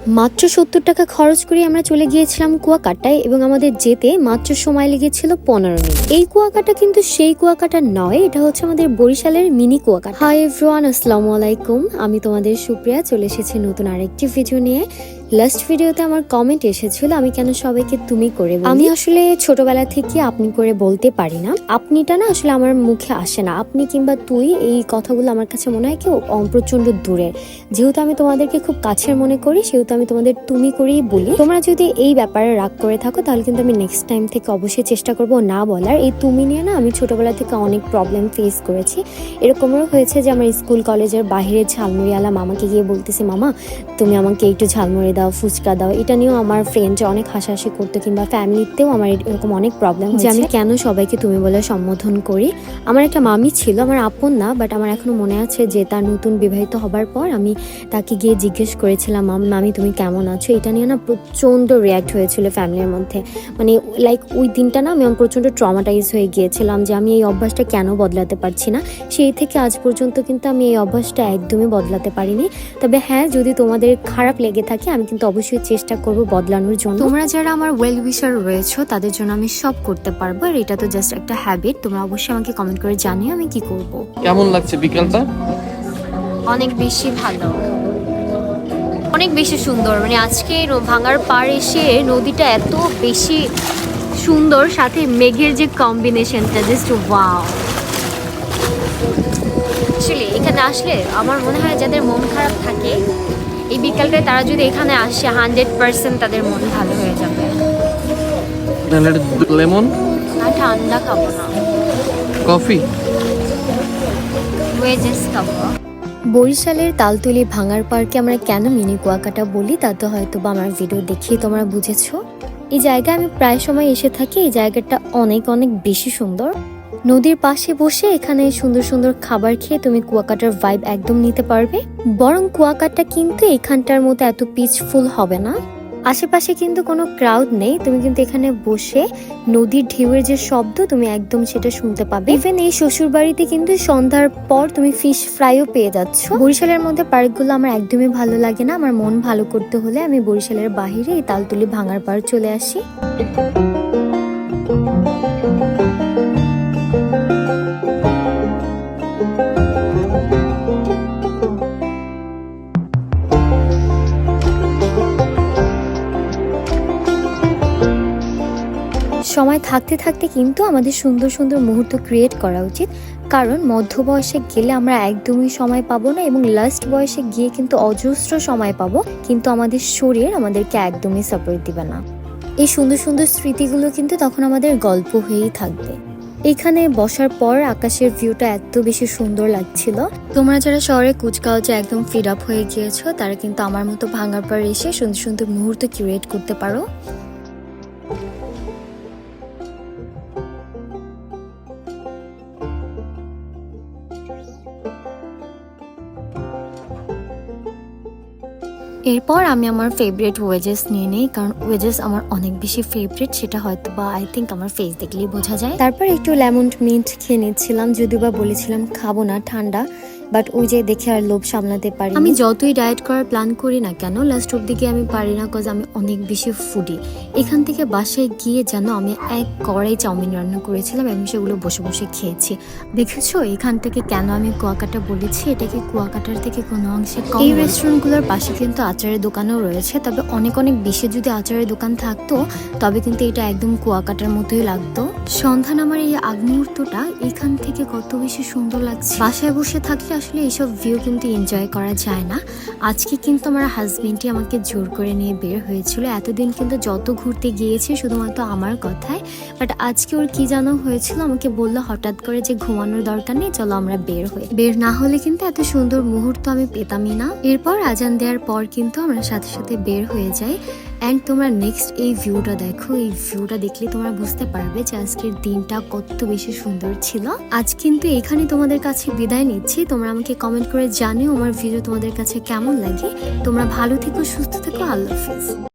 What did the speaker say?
মাত্র 70 টাকা খরচ করে আমরা চলে গিয়েছিলাম কুয়াকাটায় এবং আমাদের যেতে মাত্র সময় লেগেছিল 15 মিনিট। এই কুয়াকাটা কিন্তু সেই কুয়াকাটা নয়, এটা হচ্ছে আমাদের বরিশালের মিনি কুয়াকাটা। হাই এভরিওয়ান, আসসালামু আলাইকুম। আমি তোমাদের সুপ্রিয়া, চলে এসেছি নতুন আরেকটি ভিডিও নিয়ে। লাস্ট ভিডিওতে আমার কমেন্ট এসেছিল আমি কেন সবাইকে তুমি করে বলি। আমি আসলে ছোটবেলা থেকে আপনি করে বলতে পারি না, আপনিটা না আসলে আমার মুখে আসে না। আপনি কিংবা তুই, এই কথাগুলো আমার কাছে মনে হয় কেউ প্রচন্ড দূরের। যেহেতু আমি তোমাদেরকে খুব কাছের মনে করি, সেহেতু আমি তোমাদের তুমি করেই বলি। তোমরা যদি এই ব্যাপারে রাগ করে থাকো তাহলে কিন্তু আমি নেক্সট টাইম থেকে অবশ্যই চেষ্টা করবো না বলার। এই তুমি নিয়ে না আমি ছোটবেলা থেকে অনেক প্রবলেম ফেস করেছি। এরকমও হয়েছে যে আমার স্কুল কলেজের বাইরে ঝালমুড়িওয়ালা মামাকে গিয়ে বলতেছি, মামা তুমি আমাকে একটু ঝালমুড়ি দাও, ফুচকা দাও। এটা নিয়েও আমার ফ্রেন্ড অনেক হাসাহাসি করতো, কিংবা ফ্যামিলিতেও আমার এরকম অনেক প্রবলেম যে আমি কেন সবাইকে তুমি বলে সম্বোধন করি। আমার একটা মামি ছিল, আমার আপন না, বাট আমার এখনো মনে আছে যে তার নতুন বিবাহিত হবার পর আমি তাকে গিয়ে জিজ্ঞেস করেছিলাম, মামি তুমি কেমন আছো। এটা নিয়ে না প্রচণ্ড রিয়াক্ট হয়েছিল ফ্যামিলির মধ্যে। মানে লাইক ওই দিনটা না আমি প্রচণ্ড ট্রমাটাইজ হয়ে গিয়েছিলাম যে আমি এই অভ্যাসটা কেন বদলাতে পারছি না। সেই থেকে আজ পর্যন্ত কিন্তু আমি এই অভ্যাসটা একদমই বদলাতে পারিনি। তবে হ্যাঁ, যদি তোমাদের খারাপ লেগে থাকে আমি কিন্তু অবশ্যই চেষ্টা করব বদলানোর জন্য। তোমরা যারা আমার ওয়েল উইশার রয়েছো তাদের জন্য আমি সব করতে পারবো, আর এটা তো জাস্ট একটা হ্যাবিট। তোমরা অবশ্যই আমাকে কমেন্ট করে জানিও আমি কি করব। কেমন লাগছে বিকালটা? অনেক বেশি ভালো, অনেক বেশি সুন্দর। মানে আজকে ভাঙার পার এসে নদীটা এত বেশি সুন্দর, সাথে মেঘের যে কম্বিনেশনটা, জাস্ট ওয়াও। আসলে এখানে আসলে আমার মনে হয় যাদের মন খারাপ থাকে এই বিকালটায় তারা যদি এখানে আসে 100% তাদের মন ভালো হয়ে যাবে। লেমন না, ঠান্ডা খাবো না, কফি ওয়েজেস খাবো। বরিশালের তালতলি ভাঙার পার্কে আমরা কেন মিনি কুয়াকাটা বলি তা তো হয়তো বা আমার ভিডিও দেখেই তোমরা বুঝেছো। এই জায়গায় আমি প্রায় সময় এসে থাকি। এই জায়গাটা অনেক অনেক বেশি সুন্দর। নদীর পাশে বসে এখানে সুন্দর সুন্দর খাবার খেয়ে তুমি কুয়াকাটার ভাইব একদম নিতে পারবে। বরং কুয়াকাটা কিন্তু এখানটার মতো এত পিসফুল হবে না। আশেপাশে কিন্তু কোনো ক্রাউড নেই, তুমি কিন্তু এখানে বসে নদীর ঢেউয়ের যে শব্দ তুমি একদম সেটা শুনতে পাবে। ইভেন এই শ্বশুর বাড়িতে কিন্তু সন্ধ্যার পর তুমি ফিশ ফ্রাইও পেয়ে যাচ্ছ। বরিশালের মধ্যে পার্কগুলো আমার একদমই ভালো লাগে না। আমার মন ভালো করতে হলে আমি বরিশালের বাহিরে এই তালতলি ভাঙার পার্ক চলে আসি। সময় থাকতে থাকতে কিন্তু আমাদের সুন্দর সুন্দর মুহূর্ত ক্রিয়েট করা উচিত, কারণ মধ্য বয়সে গেলে আমরা একদমই সময় পাবো না, এবং লাস্ট বয়সে গিয়ে কিন্তু অজস্র সময় পাবো, কিন্তু আমাদের শরীর আমাদেরকে একদমই সাপোর্ট দিবে না। এই সুন্দর সুন্দর স্মৃতিগুলো কিন্তু তখন আমাদের গল্প হয়েই থাকবে। এখানে বসার পর আকাশের ভিউটা এত বেশি সুন্দর লাগছিল। তোমরা যারা শহরে কুচকাওয়াজে একদম ফিড আপ হয়ে গিয়েছো তারা কিন্তু আমার মতো ভাঙার পর এসে সুন্দর সুন্দর মুহূর্ত ক্রিয়েট করতে পারো। এরপর আমি আমার ফেভারিট ওয়েজেস নিয়ে নেই, কারণ ওয়েজেস আমার অনেক বেশি ফেভারিট। সেটা হয়তো বা আই থিঙ্ক আমার ফেস দেখলেই বোঝা যায়। তারপর একটু লেমন মিন্ট খেয়ে নিচ্ছিলাম, যদিও বা বলেছিলাম খাবো না, ঠান্ডা, বাট ওই যে দেখে আর লোভ সামলাতে পারি। আমি যতই ডায়েট করার প্ল্যান করি না কেন লাস্ট অব দিকে আমি পারি না, কজ আমি অনেক বেশি ফুডি। এখান থেকে বাসায় গিয়ে যেন আমি এক কড়াই চাউমিন রান্না করেছিলাম এবং সেগুলো বসে বসে খেয়েছি। দেখেছো এখান থেকে কেন আমি কুয়াকাটা বলেছি, এটাকে কুয়াকাটার থেকে কোনো অংশে কম। এই রেস্টুরেন্টগুলোর পাশে কিন্তু আচারের দোকানও রয়েছে, তবে অনেক অনেক বেশি যদি আচারের দোকান থাকতো তবে কিন্তু এটা একদম কুয়াকাটার মতোই লাগতো। সন্ধ্যা নামার এই আগ মুহূর্তটা এখান থেকে কত বেশি সুন্দর লাগছে। বাসায় বসে থাকলে আসলে এইসব ভিউ কিন্তু এনজয় করা যায় না। আজকে কিন্তু আমার হাজবেন্ডই আমাকে জোর করে নিয়ে বের হয়েছিল। এতদিন কিন্তু যত ঘুরতে গিয়েছি শুধুমাত্র আমার কথায়, বাট আজকে ওর কি জানো হয়েছিল, আমাকে বললো হঠাৎ করে যে ঘুমানোর দরকার নেই, চলো আমরা বের হই। বের না হলে কিন্তু এত সুন্দর মুহূর্ত আমি পেতামই না। এরপর আজান দেওয়ার পর কিন্তু আমরা সাথে সাথে বের হয়ে যাই। অ্যান্ড তোমরা নেক্সট এই ভিউটা দেখো, এই ভিউটা দেখলে তোমরা বুঝতে পারবে যে আজকের দিনটা কত বেশি সুন্দর ছিল। আজ কিন্তু এখানে তোমাদের কাছে বিদায় নিচ্ছি। তোমরা আমাকে কমেন্ট করে জানিও আমার ভিডিও তোমাদের কাছে কেমন লাগে। তোমরা ভালো থেকো, সুস্থ থেকো, আল্লাহ হাফেজ।